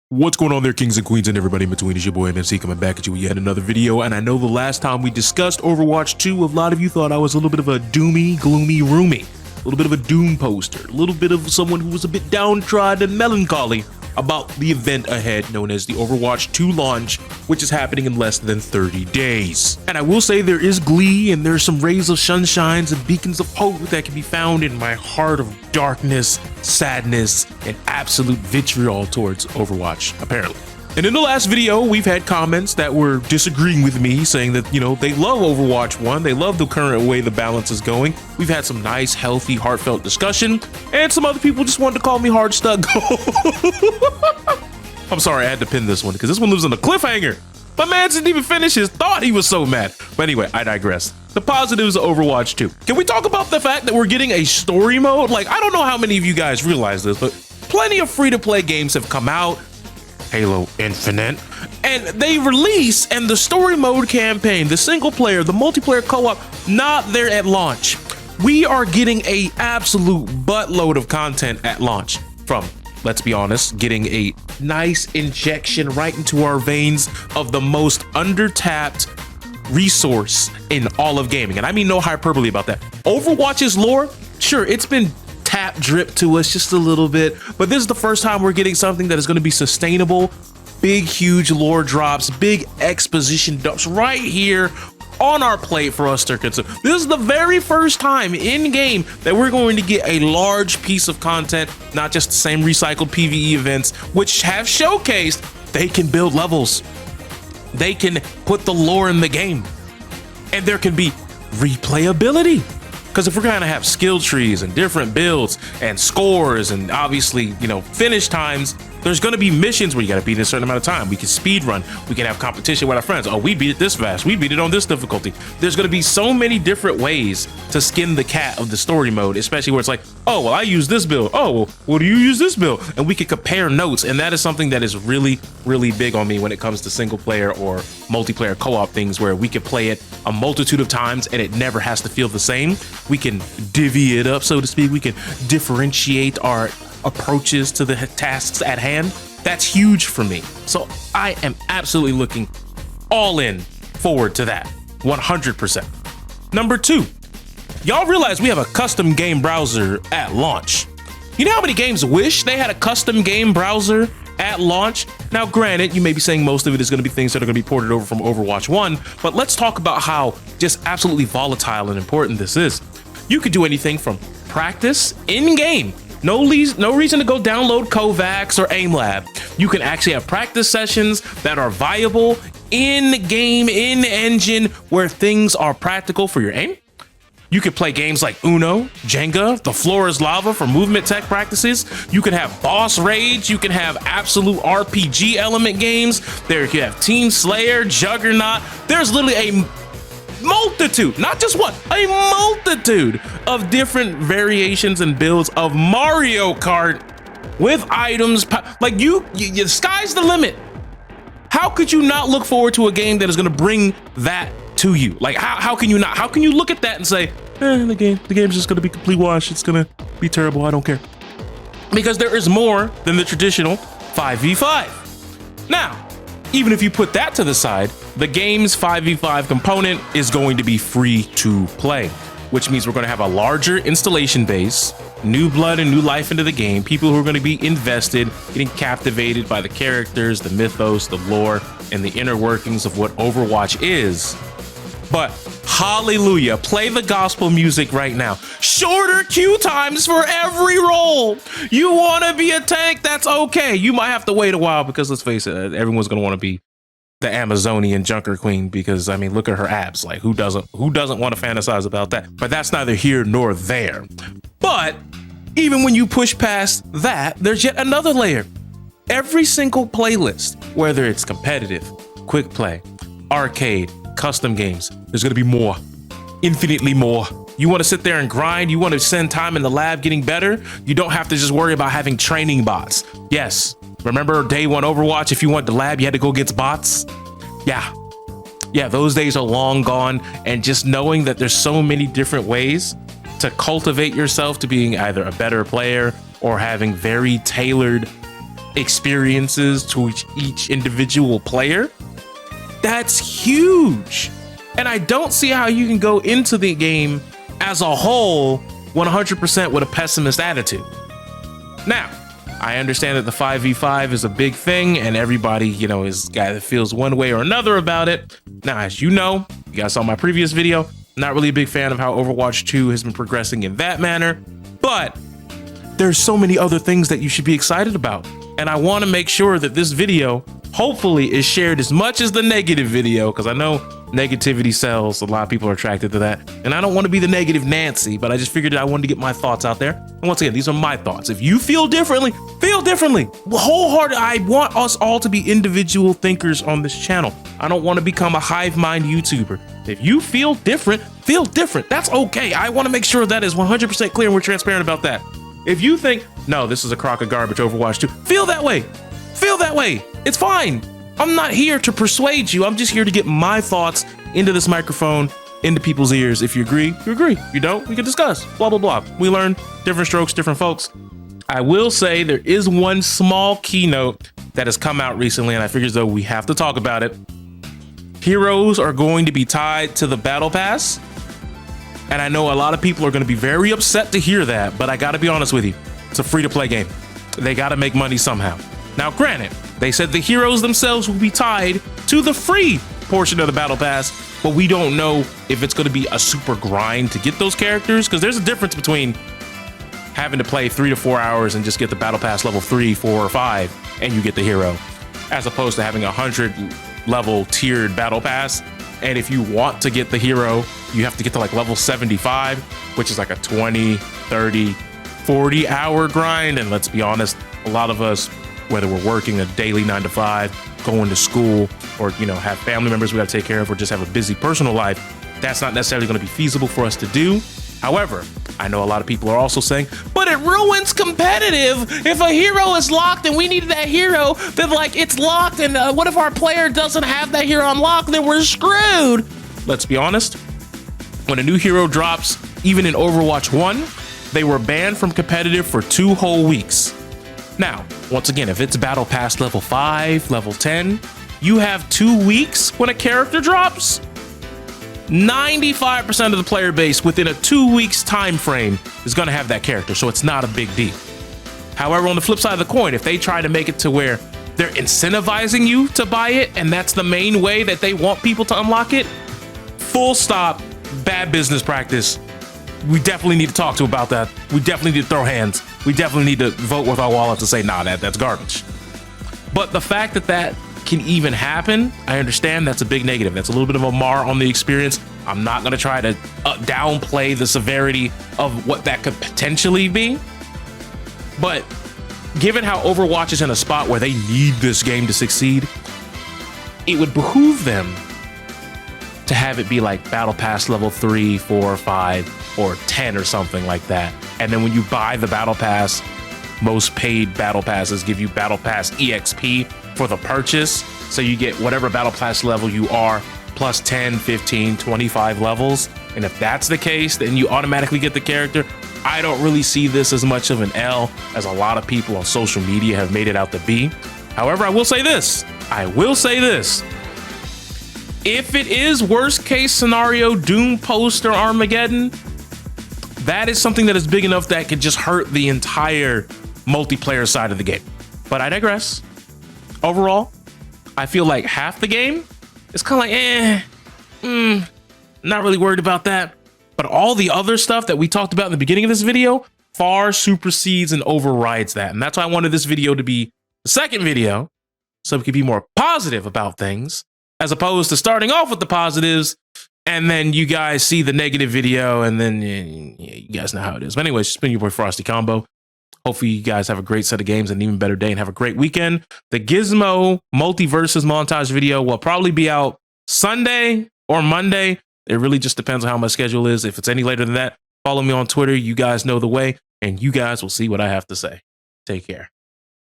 What's going on there, kings and queens and everybody in between? It's your boy MNC coming back at you with yet another video. And I know the last time we discussed Overwatch 2, a lot of you thought I was a little bit of a doomy, gloomy roomie, a little bit of a doom poster, a little bit of someone who was a bit downtrodden and melancholy about the event ahead known as the Overwatch 2 launch, which is happening in less than 30 days. And I will say there is glee and there's some rays of sunshines and beacons of hope that can be found in my heart of darkness, sadness, and absolute vitriol towards Overwatch, apparently. And in the last video, we've had comments that were disagreeing with me, saying that, you know, they love Overwatch 1, they love the current way the balance is going. We've had some nice, healthy, heartfelt discussion, and some other people just wanted to call me hard stuck. I'm sorry, I had to pin this one, because this one lives on a cliffhanger. My man didn't even finish his thought, he was so mad. But anyway, I digress. The positives of Overwatch 2. Can we talk about the fact that we're getting a story mode? Like, I don't know how many of you guys realize this, but plenty of free-to-play games have come out, Halo Infinite, and they release, and the story mode campaign, the single player, the multiplayer co-op, not there at launch. We are getting a absolute buttload of content at launch from, let's be honest, getting a nice injection right into our veins of the most undertapped resource in all of gaming. And I mean no hyperbole about that. Overwatch's lore, sure, it's been tap drip to us just a little bit, but this is the first time we're getting something that is going to be sustainable. Big, huge lore drops, big exposition dumps right here on our plate for us to consume. This is the very first time in game that we're going to get a large piece of content, not just the same recycled PvE events, which have showcased they can build levels, they can put the lore in the game, and there can be replayability. Because if we're gonna have skill trees and different builds and scores and obviously, you know, finish times, there's gonna be missions where you gotta beat in a certain amount of time. We can speed run, we can have competition with our friends. Oh, we beat it this fast, we beat it on this difficulty. There's gonna be so many different ways to skin the cat of the story mode, especially where it's like, oh, well, I use this build. Oh, well, what do you use this build? And we can compare notes. And that is something that is really, really big on me when it comes to single player or multiplayer co-op things, where we can play it a multitude of times and it never has to feel the same. We can divvy it up, so to speak. We can differentiate our approaches to the tasks at hand. That's huge for me. So I am absolutely looking all in forward to that, 100%. Number 2, y'all realize we have a custom game browser at launch. You know how many games wish they had a custom game browser at launch? Now, granted, you may be saying most of it is going to be things that are going to be ported over from Overwatch 1, but let's talk about how just absolutely volatile and important this is. You could do anything from practice in-game. No reason to go download Kovacs or AimLab. You can actually have practice sessions that are viable in-game, in-engine, where things are practical for your aim. You could play games like Uno, Jenga, The Floor is Lava for movement tech practices. You can have Boss Rage. You can have absolute RPG element games. There you have Team Slayer, Juggernaut. There's literally a multitude, not just one, a multitude of different variations and builds of Mario Kart with items. Like the sky's the limit. How could you not look forward to a game that is going to bring that to you? Like, how can you not? How can you look at that and say, the game's just going to be complete wash, it's going to be terrible, I don't care? Because there is more than the traditional 5v5. Now, even if you put that to the side, the game's 5v5 component is going to be free to play, which means we're going to have a larger installation base, new blood and new life into the game, people who are going to be invested, getting captivated by the characters, the mythos, the lore, and the inner workings of what Overwatch is. But hallelujah, play the gospel music right now. Shorter queue times for every role. You want to be a tank? That's okay. You might have to wait a while because, let's face it, everyone's going to want to be the Amazonian Junker Queen, because I mean, look at her abs. Like, who doesn't want to fantasize about that? But that's neither here nor there. But even when you push past that, there's yet another layer. Every single playlist, whether it's competitive, quick play, arcade, custom games, there's going to be more, infinitely more. You want to sit there and grind, you want to spend time in the lab getting better, you don't have to just worry about having training bots. Yes, remember day one Overwatch, if you went to lab, you had to go get bots? Yeah, those days are long gone. And just knowing that there's so many different ways to cultivate yourself to being either a better player or having very tailored experiences to each individual player, that's huge. And I don't see how you can go into the game as a whole 100% with a pessimist attitude. Now, I understand that the 5v5 is a big thing and everybody, is a guy that feels one way or another about it. Now, as you know, you guys saw my previous video, not really a big fan of how Overwatch 2 has been progressing in that manner, but there's so many other things that you should be excited about. And I want to make sure that this video hopefully is shared as much as the negative video, because I know negativity sells. A lot of people are attracted to that. And I don't want to be the negative Nancy, but I just figured I wanted to get my thoughts out there. And once again, these are my thoughts. If you feel differently, feel differently. Wholehearted, I want us all to be individual thinkers on this channel. I don't want to become a hive mind YouTuber. If you feel different, feel different. That's okay. I want to make sure that is 100% clear and we're transparent about that. If you think, no, this is a crock of garbage, Overwatch 2, feel that way. Feel that way. It's fine. I'm not here to persuade you. I'm just here to get my thoughts into this microphone, into people's ears. If you agree, you agree. If you don't, we can discuss. Blah, blah, blah. We learn different strokes, different folks. I will say there is one small keynote that has come out recently, and I figure as though we have to talk about it. Heroes are going to be tied to the Battle Pass. And I know a lot of people are going to be very upset to hear that, but I got to be honest with you. It's a free-to-play game. They got to make money somehow. Now, granted, they said the heroes themselves will be tied to the free portion of the Battle Pass, but we don't know if it's going to be a super grind to get those characters, because there's a difference between having to play 3 to 4 hours and just get the Battle Pass level 3, 4, or 5, and you get the hero, as opposed to having a 100 level tiered Battle Pass. And if you want to get the hero, you have to get to like level 75, which is like a 20, 30, 40 hour grind. And let's be honest, a lot of us, whether we're working a daily 9 to 5, going to school, or, have family members we got to take care of, or just have a busy personal life, that's not necessarily going to be feasible for us to do. However, I know a lot of people are also saying, but it ruins competitive. If a hero is locked and we need that hero, then it's locked. And what if our player doesn't have that hero unlocked? Then we're screwed. Let's be honest. When a new hero drops, even in Overwatch 1, they were banned from competitive for 2 whole weeks. Now, once again, if it's Battle Pass level 5, level 10, you have 2 weeks when a character drops. 95% of the player base within a 2 weeks time frame is going to have that character, so it's not a big deal. However, on the flip side of the coin, if they try to make it to where they're incentivizing you to buy it, and that's the main way that they want people to unlock it, full stop, bad business practice. We definitely need to talk to about that. We definitely need to throw hands. We definitely need to vote with our wallet to say, nah, that's garbage. But the fact that can even happen, I understand that's a big negative. That's a little bit of a mar on the experience. I'm not going to try to downplay the severity of what that could potentially be. But given how Overwatch is in a spot where they need this game to succeed, it would behoove them to have it be like Battle Pass level 3, 4, 5, or 10 or something like that. And then when you buy the Battle Pass, most paid Battle Passes give you Battle Pass EXP for the purchase. So you get whatever Battle Pass level you are, plus 10, 15, 25 levels. And if that's the case, then you automatically get the character. I don't really see this as much of an L as a lot of people on social media have made it out to be. However, I will say this. If it is worst case scenario Doom Post or Armageddon, that is something that is big enough that could just hurt the entire multiplayer side of the game. But I digress. Overall, I feel like half the game is kind of like, not really worried about that. But all the other stuff that we talked about in the beginning of this video far supersedes and overrides that. And that's why I wanted this video to be the second video, so we could be more positive about things, as opposed to starting off with the positives and then you guys see the negative video and then you guys know how it is. But anyways, it's been your boy Frosty Combo. Hopefully you guys have a great set of games and an even better day and have a great weekend. The Gizmo Multiverses montage video will probably be out Sunday or Monday. It really just depends on how my schedule is. If it's any later than that, follow me on Twitter. You guys know the way, and you guys will see what I have to say. Take care.